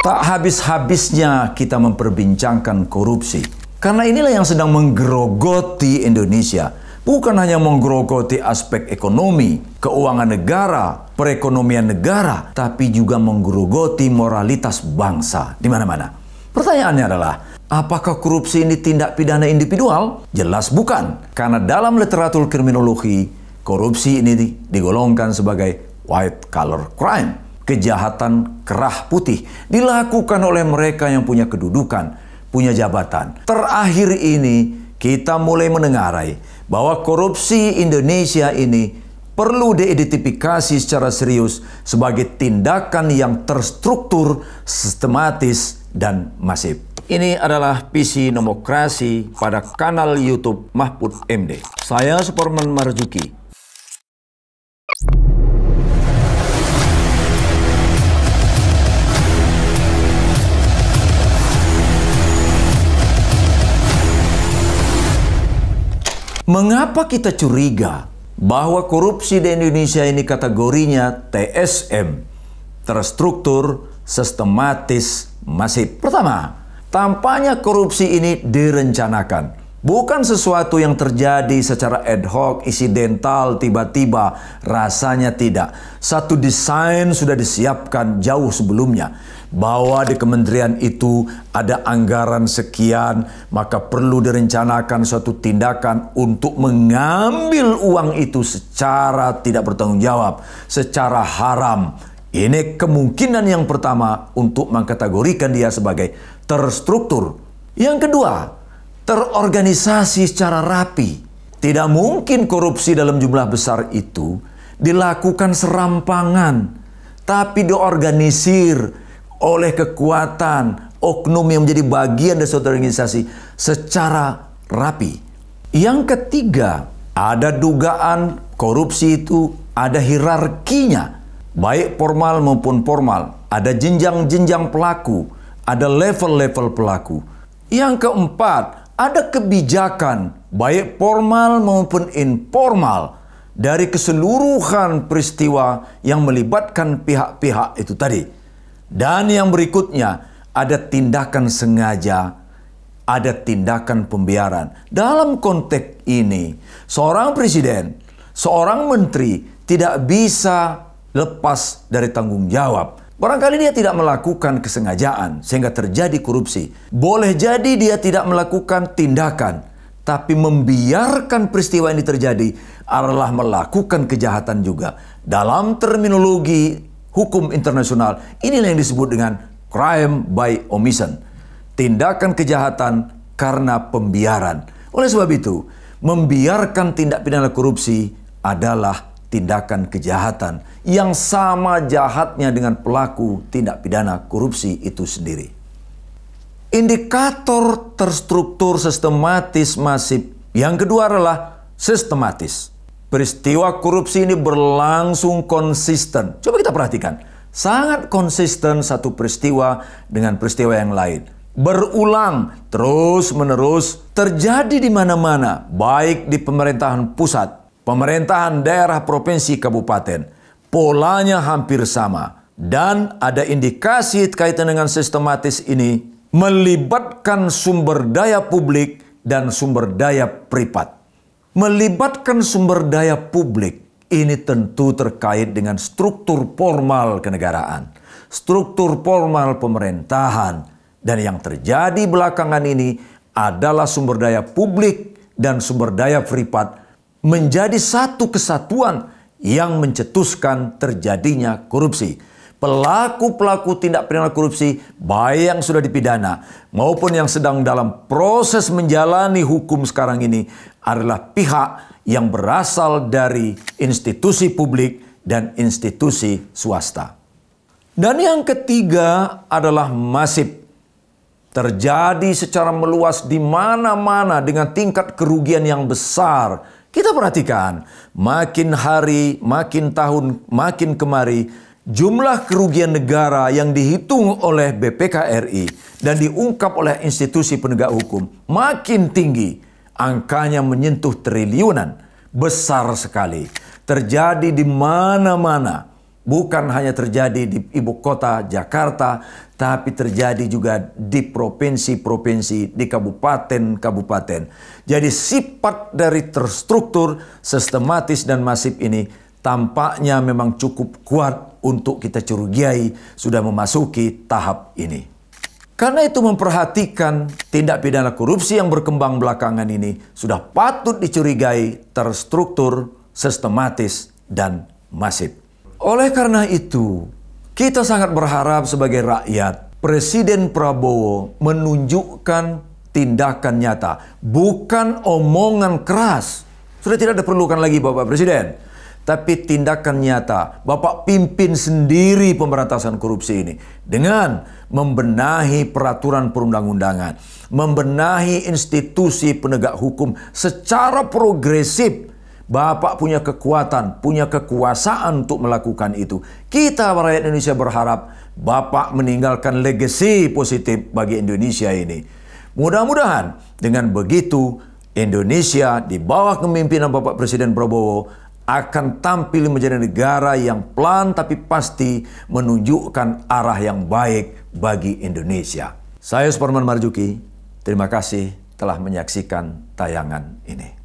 Tak habis-habisnya kita memperbincangkan korupsi. Karena inilah yang sedang menggerogoti Indonesia. Bukan hanya menggerogoti aspek ekonomi, keuangan negara, perekonomian negara, tapi juga menggerogoti moralitas bangsa di mana-mana. Pertanyaannya adalah, apakah korupsi ini tindak pidana individual? Jelas bukan. Karena dalam literatur kriminologi, korupsi ini digolongkan sebagai white collar crime. Kejahatan kerah putih dilakukan oleh mereka yang punya kedudukan, punya jabatan. Terakhir ini kita mulai mendengarai bahwa korupsi Indonesia ini perlu diidentifikasi secara serius sebagai tindakan yang terstruktur, sistematis, dan masif. Ini adalah visi demokrasi pada kanal YouTube Mahfud MD. Saya Superman Marzuki. Mengapa kita curiga bahwa korupsi di Indonesia ini kategorinya TSM, terstruktur, sistematis, masif? Pertama, tampaknya korupsi ini direncanakan. Bukan sesuatu yang terjadi secara ad hoc, insidental, tiba-tiba. Rasanya tidak. Satu desain sudah disiapkan jauh sebelumnya. Bahwa di kementerian itu ada anggaran sekian, maka perlu direncanakan suatu tindakan untuk mengambil uang itu secara tidak bertanggung jawab, secara haram. Ini kemungkinan yang pertama untuk mengkategorikan dia sebagai terstruktur. Yang kedua, terorganisasi secara rapi. Tidak mungkin korupsi dalam jumlah besar itu dilakukan serampangan, tapi diorganisir oleh kekuatan oknum yang menjadi bagian dari suatu organisasi secara rapi. Yang ketiga, ada dugaan korupsi itu ada hierarkinya, baik formal maupun formal. Ada jenjang-jenjang pelaku, ada level-level pelaku. Yang keempat, ada kebijakan baik formal maupun informal dari keseluruhan peristiwa yang melibatkan pihak-pihak itu tadi. Dan yang berikutnya, ada tindakan sengaja, ada tindakan pembiaran. Dalam konteks ini, seorang presiden, seorang menteri tidak bisa lepas dari tanggung jawab. Barangkali dia tidak melakukan kesengajaan sehingga terjadi korupsi. Boleh jadi dia tidak melakukan tindakan, tapi membiarkan peristiwa ini terjadi adalah melakukan kejahatan juga. Dalam terminologi hukum internasional, inilah yang disebut dengan crime by omission. Tindakan kejahatan karena pembiaran. Oleh sebab itu, membiarkan tindak pidana korupsi adalah tindakan kejahatan yang sama jahatnya dengan pelaku tindak pidana korupsi itu sendiri. Indikator terstruktur, sistematis, masif. Yang kedua adalah sistematis. Peristiwa korupsi ini berlangsung konsisten. Coba kita perhatikan. Sangat konsisten satu peristiwa dengan peristiwa yang lain. Berulang, terus-menerus, terjadi di mana-mana. Baik di pemerintahan pusat, pemerintahan daerah, provinsi, kabupaten. Polanya hampir sama. Dan ada indikasi kaitan dengan sistematis ini melibatkan sumber daya publik dan sumber daya privat. Melibatkan sumber daya publik ini tentu terkait dengan struktur formal kenegaraan, struktur formal pemerintahan, dan yang terjadi belakangan ini adalah sumber daya publik dan sumber daya privat menjadi satu kesatuan yang mencetuskan terjadinya korupsi. Pelaku-pelaku tindak pidana korupsi, baik yang sudah dipidana maupun yang sedang dalam proses menjalani hukum sekarang ini, adalah pihak yang berasal dari institusi publik dan institusi swasta. Dan yang ketiga adalah masif. Terjadi secara meluas di mana-mana dengan tingkat kerugian yang besar. Kita perhatikan, makin hari, makin tahun, makin kemari, jumlah kerugian negara yang dihitung oleh BPK RI dan diungkap oleh institusi penegak hukum makin tinggi. Angkanya menyentuh triliunan. Besar sekali. Terjadi di mana-mana. Bukan hanya terjadi di ibu kota Jakarta, tapi terjadi juga di provinsi-provinsi, di kabupaten-kabupaten. Jadi sifat dari terstruktur, sistematis dan masif ini tampaknya memang cukup kuat untuk kita curigai sudah memasuki tahap ini. Karena itu memperhatikan tindak pidana korupsi yang berkembang belakangan ini sudah patut dicurigai terstruktur, sistematis, dan masif. Oleh karena itu, kita sangat berharap sebagai rakyat, Presiden Prabowo menunjukkan tindakan nyata, bukan omongan keras. Sudah tidak diperlukan lagi Bapak Presiden, tapi tindakan nyata. Bapak pimpin sendiri pemberantasan korupsi ini dengan membenahi peraturan perundang-undangan, membenahi institusi penegak hukum secara progresif. Bapak punya kekuatan, punya kekuasaan untuk melakukan itu. Kita rakyat Indonesia berharap Bapak meninggalkan legasi positif bagi Indonesia ini. Mudah-mudahan dengan begitu Indonesia di bawah kepemimpinan Bapak Presiden Prabowo akan tampil menjadi negara yang pelan tapi pasti menunjukkan arah yang baik bagi Indonesia. Saya Suparman Marzuki, terima kasih telah menyaksikan tayangan ini.